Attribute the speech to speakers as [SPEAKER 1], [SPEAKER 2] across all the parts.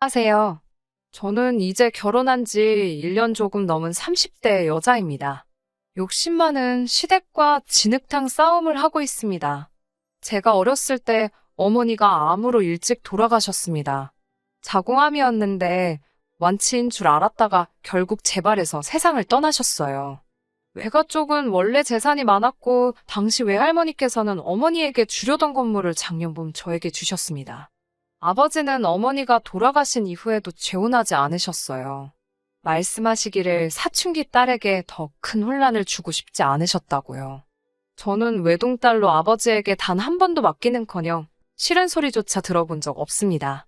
[SPEAKER 1] 안녕하세요. 저는 이제 결혼한 지 1년 조금 넘은 30대 여자입니다. 욕심 많은 시댁과 진흙탕 싸움을 하고 있습니다. 제가 어렸을 때 어머니가 암으로 일찍 돌아가셨습니다. 자궁암이었는데 완치인 줄 알았다가 결국 재발해서 세상을 떠나셨어요. 외가 쪽은 원래 재산이 많았고 당시 외할머니께서는 어머니에게 주려던 건물을 작년봄 저에게 주셨습니다. 아버지는 어머니가 돌아가신 이후에도 재혼하지 않으셨어요. 말씀하시기를 사춘기 딸에게 더 큰 혼란을 주고 싶지 않으셨다고요. 저는 외동딸로 아버지에게 단 한 번도 맡기는커녕 싫은 소리조차 들어본 적 없습니다.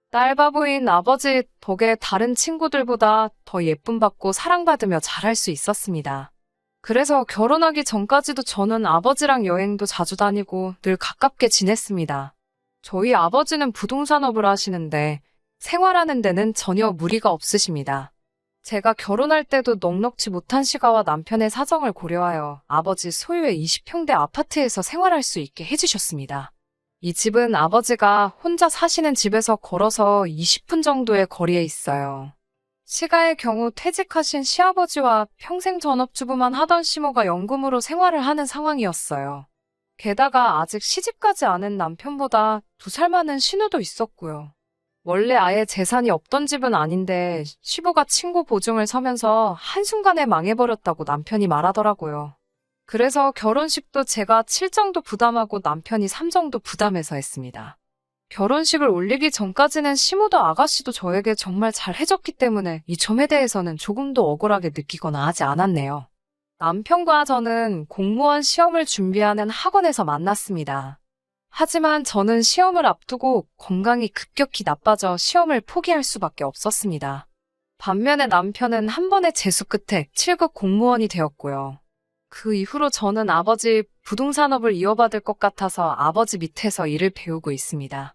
[SPEAKER 1] 딸바보인 아버지 덕에 다른 친구들보다 더 예쁨 받고 사랑받으며 자랄 수 있었습니다. 그래서 결혼하기 전까지도 저는 아버지랑 여행도 자주 다니고 늘 가깝게 지냈습니다. 저희 아버지는 부동산업을 하시는데 생활하는 데는 전혀 무리가 없으십니다. 제가 결혼할 때도 넉넉지 못한 시가와 남편의 사정을 고려하여 아버지 소유의 20평대 아파트에서 생활할 수 있게 해주셨습니다. 이 집은 아버지가 혼자 사시는 집에서 걸어서 20분 정도의 거리에 있어요. 시가의 경우 퇴직하신 시아버지와 평생 전업주부만 하던 시모가 연금으로 생활을 하는 상황이었어요. 게다가 아직 시집가지 않은 남편보다 2살 많은 신우도 있었고요. 원래 아예 재산이 없던 집은 아닌데 시부가 친구 보증을 서면서 한순간에 망해버렸다고 남편이 말하더라고요. 그래서 결혼식도 제가 7 정도 부담하고 남편이 3 정도 부담해서 했습니다. 결혼식을 올리기 전까지는 시모도 아가씨도 저에게 정말 잘 해줬기 때문에 이 점에 대해서는 조금도 억울하게 느끼거나 하지 않았네요. 남편과 저는 공무원 시험을 준비하는 학원에서 만났습니다. 하지만 저는 시험을 앞두고 건강이 급격히 나빠져 시험을 포기할 수밖에 없었습니다. 반면에 남편은 한 번의 재수 끝에 7급 공무원이 되었고요. 그 이후로 저는 아버지 부동산업을 이어받을 것 같아서 아버지 밑에서 일을 배우고 있습니다.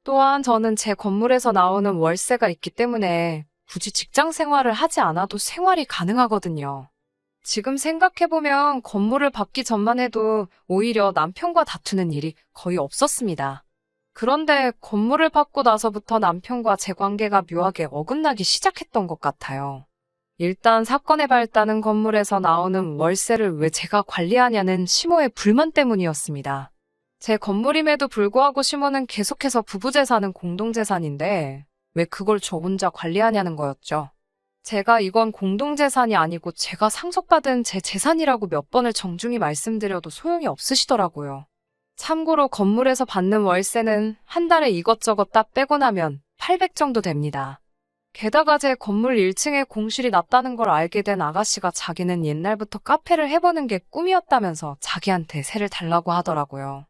[SPEAKER 1] 또한 저는 제 건물에서 나오는 월세가 있기 때문에 굳이 직장 생활을 하지 않아도 생활이 가능하거든요. 지금 생각해보면 건물을 받기 전만 해도 오히려 남편과 다투는 일이 거의 없었습니다. 그런데 건물을 받고 나서부터 남편과 제 관계가 묘하게 어긋나기 시작했던 것 같아요. 일단 사건의 발단은 건물에서 나오는 월세를 왜 제가 관리하냐는 시모의 불만 때문이었습니다. 제 건물임에도 불구하고 시모는 계속해서 부부재산은 공동재산인데 왜 그걸 저 혼자 관리하냐는 거였죠. 제가 이건 공동재산이 아니고 제가 상속받은 제 재산이라고 몇 번을 정중히 말씀드려도 소용이 없으시더라고요. 참고로 건물에서 받는 월세는 한 달에 이것저것 다 빼고 나면 800 정도 됩니다. 게다가 제 건물 1층에 공실이 났다는 걸 알게 된 아가씨가 자기는 옛날부터 카페를 해보는 게 꿈이었다면서 자기한테 세를 달라고 하더라고요.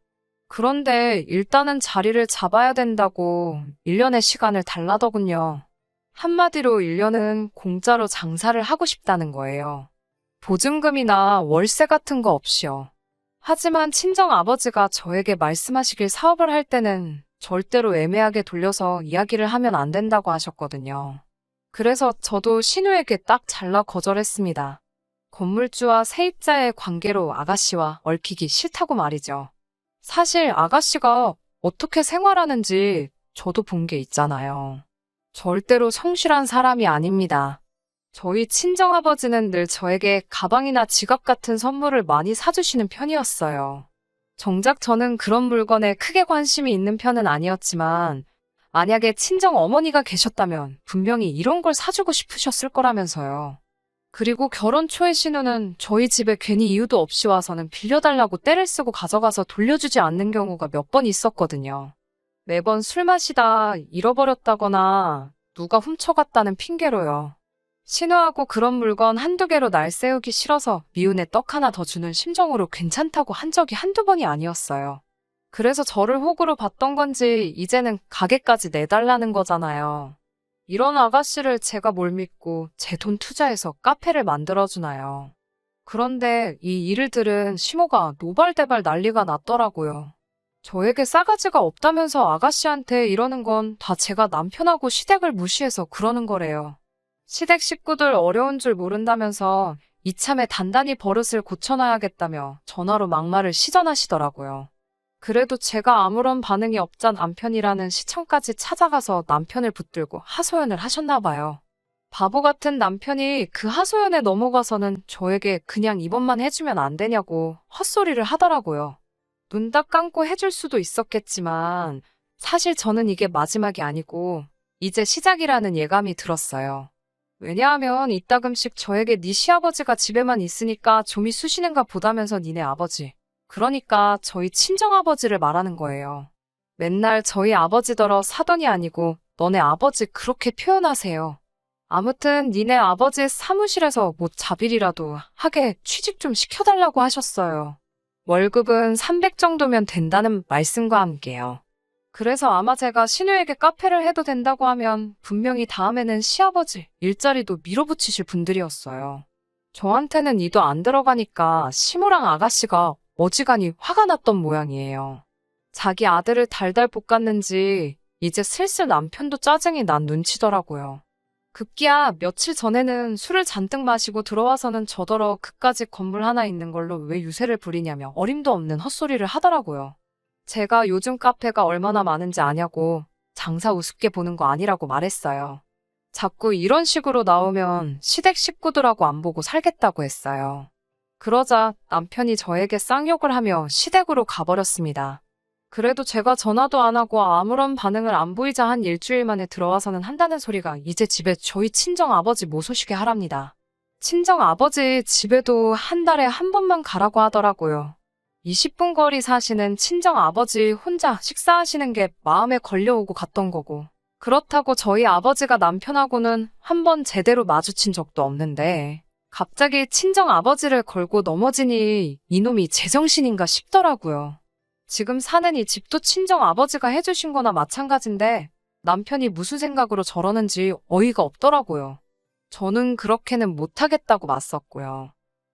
[SPEAKER 1] 그런데 일단은 자리를 잡아야 된다고 1년의 시간을 달라더군요. 한마디로 1년은 공짜로 장사를 하고 싶다는 거예요. 보증금이나 월세 같은 거 없이요. 하지만 친정 아버지가 저에게 말씀하시길 사업을 할 때는 절대로 애매하게 돌려서 이야기를 하면 안 된다고 하셨거든요. 그래서 저도 신우에게 딱 잘라 거절했습니다. 건물주와 세입자의 관계로 아가씨와 얽히기 싫다고 말이죠. 사실 아가씨가 어떻게 생활하는지 저도 본 게 있잖아요. 절대로 성실한 사람이 아닙니다. 저희 친정아버지는 늘 저에게 가방이나 지갑 같은 선물을 많이 사주시는 편이었어요. 정작 저는 그런 물건에 크게 관심이 있는 편은 아니었지만 만약에 친정 어머니가 계셨다면 분명히 이런 걸 사주고 싶으셨을 거라면서요. 그리고 결혼 초에 신우는 저희 집에 괜히 이유도 없이 와서는 빌려달라고 떼를 쓰고 가져가서 돌려주지 않는 경우가 몇 번 있었거든요. 매번 술 마시다 잃어버렸다거나 누가 훔쳐갔다는 핑계로요. 신우하고 그런 물건 한두 개로 날 세우기 싫어서 미운에 떡 하나 더 주는 심정으로 괜찮다고 한 적이 한두 번이 아니었어요. 그래서 저를 호구로 봤던 건지 이제는 가게까지 내달라는 거잖아요. 이런 아가씨를 제가 뭘 믿고 제 돈 투자해서 카페를 만들어주나요. 그런데 이 일을 들은 시모가 노발대발 난리가 났더라고요. 저에게 싸가지가 없다면서 아가씨한테 이러는 건 다 제가 남편하고 시댁을 무시해서 그러는 거래요. 시댁 식구들 어려운 줄 모른다면서 이참에 단단히 버릇을 고쳐놔야겠다며 전화로 막말을 시전하시더라고요. 그래도 제가 아무런 반응이 없자 남편이라는 시청까지 찾아가서 남편을 붙들고 하소연을 하셨나 봐요. 바보 같은 남편이 그 하소연에 넘어가서는 저에게 그냥 입원만 해주면 안 되냐고 헛소리를 하더라고요. 눈 딱 감고 해줄 수도 있었겠지만 사실 저는 이게 마지막이 아니고 이제 시작이라는 예감이 들었어요. 왜냐하면 이따금씩 저에게 네 시아버지가 집에만 있으니까 좀이 쑤시는가 보다면서 니네 아버지. 그러니까 저희 친정아버지를 말하는 거예요. 맨날 저희 아버지더러 사돈이 아니고 너네 아버지 그렇게 표현하세요. 아무튼 니네 아버지 사무실에서 뭐 자빌이라도 하게 취직 좀 시켜달라고 하셨어요. 월급은 300 정도면 된다는 말씀과 함께요. 그래서 아마 제가 신우에게 카페를 해도 된다고 하면 분명히 다음에는 시아버지 일자리도 밀어붙이실 분들이었어요. 저한테는 이도 안 들어가니까 시모랑 아가씨가 어지간히 화가 났던 모양이에요. 자기 아들을 달달 볶았는지 이제 슬슬 남편도 짜증이 난 눈치더라고요. 급기야 며칠 전에는 술을 잔뜩 마시고 들어와서는 저더러 그까짓 건물 하나 있는 걸로 왜 유세를 부리냐며 어림도 없는 헛소리를 하더라고요. 제가 요즘 카페가 얼마나 많은지 아냐고 장사 우습게 보는 거 아니라고 말했어요. 자꾸 이런 식으로 나오면 시댁 식구들하고 안 보고 살겠다고 했어요. 그러자 남편이 저에게 쌍욕을 하며 시댁으로 가버렸습니다. 그래도 제가 전화도 안 하고 아무런 반응을 안 보이자 한 일주일 만에 들어와서는 한다는 소리가 이제 집에 저희 친정아버지 못 오시게 하랍니다. 친정아버지 집에도 한 달에 한 번만 가라고 하더라고요. 20분 거리 사시는 친정아버지 혼자 식사하시는 게 마음에 걸려오고 갔던 거고. 그렇다고 저희 아버지가 남편하고는 한 번 제대로 마주친 적도 없는데 갑자기 친정아버지를 걸고 넘어지니 이놈이 제정신인가 싶더라고요. 지금 사는 이 집도 친정아버지가 해주신 거나 마찬가지인데 남편이 무슨 생각으로 저러는지 어이가 없더라고요. 저는 그렇게는 못하겠다고 맞섰고요.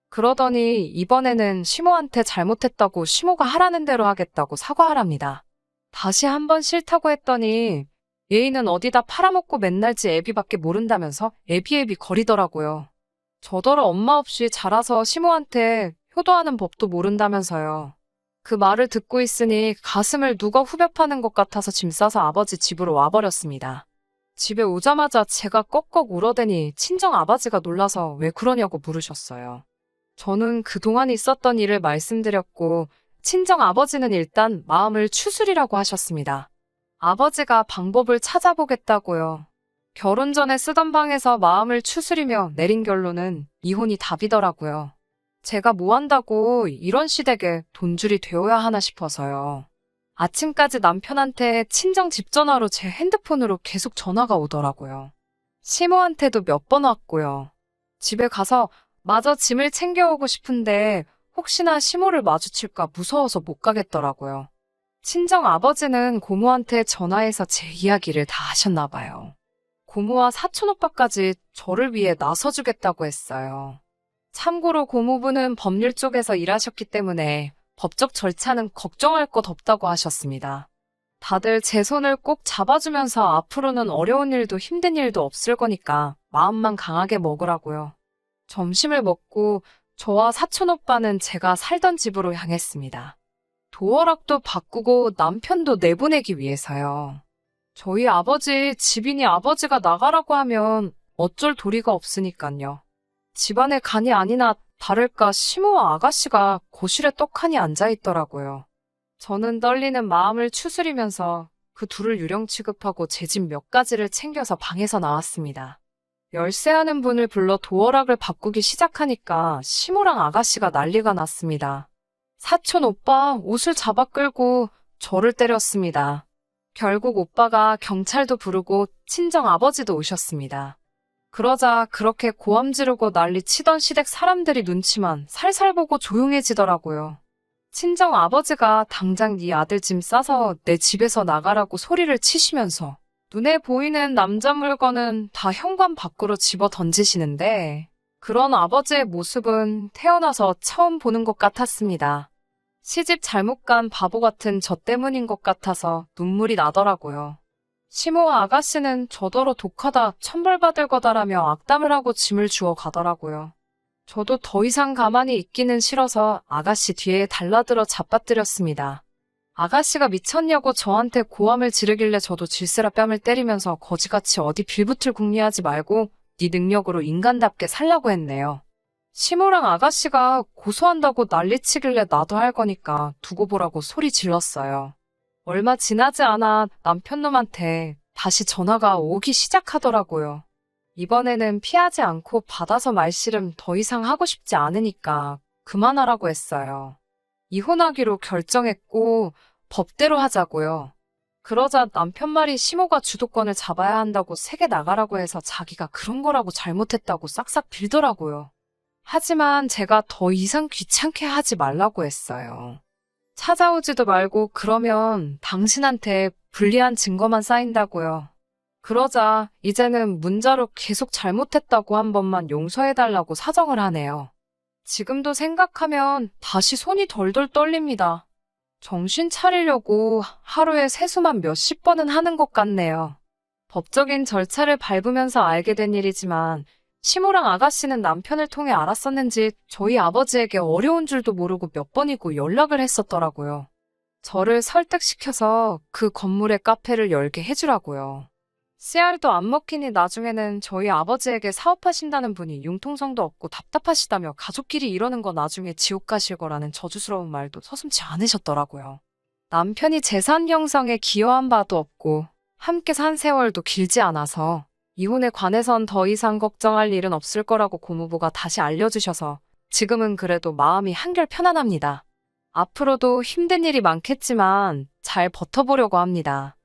[SPEAKER 1] 그러더니 이번에는 시모한테 잘못했다고 시모가 하라는 대로 하겠다고 사과하랍니다. 다시 한번 싫다고 했더니 얘이는 어디다 팔아먹고 맨날 지 애비밖에 모른다면서 애비애비 거리더라고요. 저더러 엄마 없이 자라서 시모한테 효도하는 법도 모른다면서요. 그 말을 듣고 있으니 가슴을 누가 후벼 파는 것 같아서 짐 싸서 아버지 집으로 와버렸습니다. 집에 오자마자 제가 꺽꺽 울어대니 친정아버지가 놀라서 왜 그러냐고 물으셨어요. 저는 그동안 있었던 일을 말씀드렸고 친정아버지는 일단 마음을 추스리라고 하셨습니다. 아버지가 방법을 찾아보겠다고요. 결혼 전에 쓰던 방에서 마음을 추스리며 내린 결론은 이혼이 답이더라고요. 제가 뭐 한다고 이런 시댁에 돈줄이 되어야 하나 싶어서요. 아침까지 남편한테 친정 집 전화로 제 핸드폰으로 계속 전화가 오더라고요. 시모한테도 몇 번 왔고요. 집에 가서 마저 짐을 챙겨오고 싶은데 혹시나 시모를 마주칠까 무서워서 못 가겠더라고요. 친정 아버지는 고모한테 전화해서 제 이야기를 다 하셨나 봐요. 고모와 사촌 오빠까지 저를 위해 나서주겠다고 했어요. 참고로 고모부는 법률 쪽에서 일하셨기 때문에 법적 절차는 걱정할 것 없다고 하셨습니다. 다들 제 손을 꼭 잡아주면서 앞으로는 어려운 일도 힘든 일도 없을 거니까 마음만 강하게 먹으라고요. 점심을 먹고 저와 사촌 오빠는 제가 살던 집으로 향했습니다. 도어락도 바꾸고 남편도 내보내기 위해서요. 저희 아버지 집이니 아버지가 나가라고 하면 어쩔 도리가 없으니까요. 집안에 간이 아니나 다를까 시모와 아가씨가 거실에 떡하니 앉아있더라고요. 저는 떨리는 마음을 추스리면서 그 둘을 유령 취급하고 제 집 몇 가지를 챙겨서 방에서 나왔습니다. 열쇠하는 분을 불러 도어락을 바꾸기 시작하니까 시모랑 아가씨가 난리가 났습니다. 사촌 오빠 옷을 잡아 끌고 저를 때렸습니다. 결국 오빠가 경찰도 부르고 친정 아버지도 오셨습니다. 그러자 그렇게 고함 지르고 난리 치던 시댁 사람들이 눈치만 살살 보고 조용해지더라고요. 친정 아버지가 당장 네 아들 짐 싸서 내 집에서 나가라고 소리를 치시면서 눈에 보이는 남자 물건은 다 현관 밖으로 집어 던지시는데 그런 아버지의 모습은 태어나서 처음 보는 것 같았습니다. 시집 잘못 간 바보 같은 저 때문인 것 같아서 눈물이 나더라고요. 시모와 아가씨는 저더러 독하다 천벌받을 거다라며 악담을 하고 짐을 주워 가더라고요. 저도 더 이상 가만히 있기는 싫어서 아가씨 뒤에 달라들어 잡아뜨렸습니다. 아가씨가 미쳤냐고 저한테 고함을 지르길래 저도 질세라 뺨을 때리면서 거지같이 어디 빌붙을 궁리하지 말고 네 능력으로 인간답게 살라고 했네요. 시모랑 아가씨가 고소한다고 난리치길래 나도 할 거니까 두고 보라고 소리 질렀어요. 얼마 지나지 않아 남편놈한테 다시 전화가 오기 시작하더라고요. 이번에는 피하지 않고 받아서 말씨름 더 이상 하고 싶지 않으니까 그만하라고 했어요. 이혼하기로 결정했고 법대로 하자고요. 그러자 남편 말이 시모가 주도권을 잡아야 한다고 세게 나가라고 해서 자기가 그런 거라고 잘못했다고 싹싹 빌더라고요. 하지만 제가 더 이상 귀찮게 하지 말라고 했어요. 찾아오지도 말고 그러면 당신한테 불리한 증거만 쌓인다고요. 그러자 이제는 문자로 계속 잘못했다고 한 번만 용서해달라고 사정을 하네요. 지금도 생각하면 다시 손이 덜덜 떨립니다. 정신 차리려고 하루에 세수만 몇십 번은 하는 것 같네요. 법적인 절차를 밟으면서 알게 된 일이지만 시모랑 아가씨는 남편을 통해 알았었는지 저희 아버지에게 어려운 줄도 모르고 몇 번이고 연락을 했었더라고요. 저를 설득시켜서 그 건물에 카페를 열게 해주라고요. 씨알도 안 먹히니 나중에는 저희 아버지에게 사업하신다는 분이 융통성도 없고 답답하시다며 가족끼리 이러는 거 나중에 지옥 가실 거라는 저주스러운 말도 서슴지 않으셨더라고요. 남편이 재산 형성에 기여한 바도 없고 함께 산 세월도 길지 않아서 이혼에 관해선 더 이상 걱정할 일은 없을 거라고 고모부가 다시 알려주셔서 지금은 그래도 마음이 한결 편안합니다. 앞으로도 힘든 일이 많겠지만 잘 버텨보려고 합니다.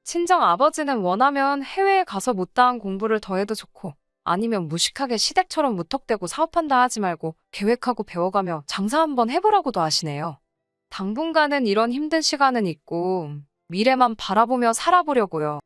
[SPEAKER 1] 친정 아버지는 원하면 해외에 가서 못다한 공부를 더 해도 좋고 아니면 무식하게 시댁처럼 무턱대고 사업한다 하지 말고 계획하고 배워가며 장사 한번 해보라고도 하시네요. 당분간은 이런 힘든 시간은 있고 미래만 바라보며 살아보려고요.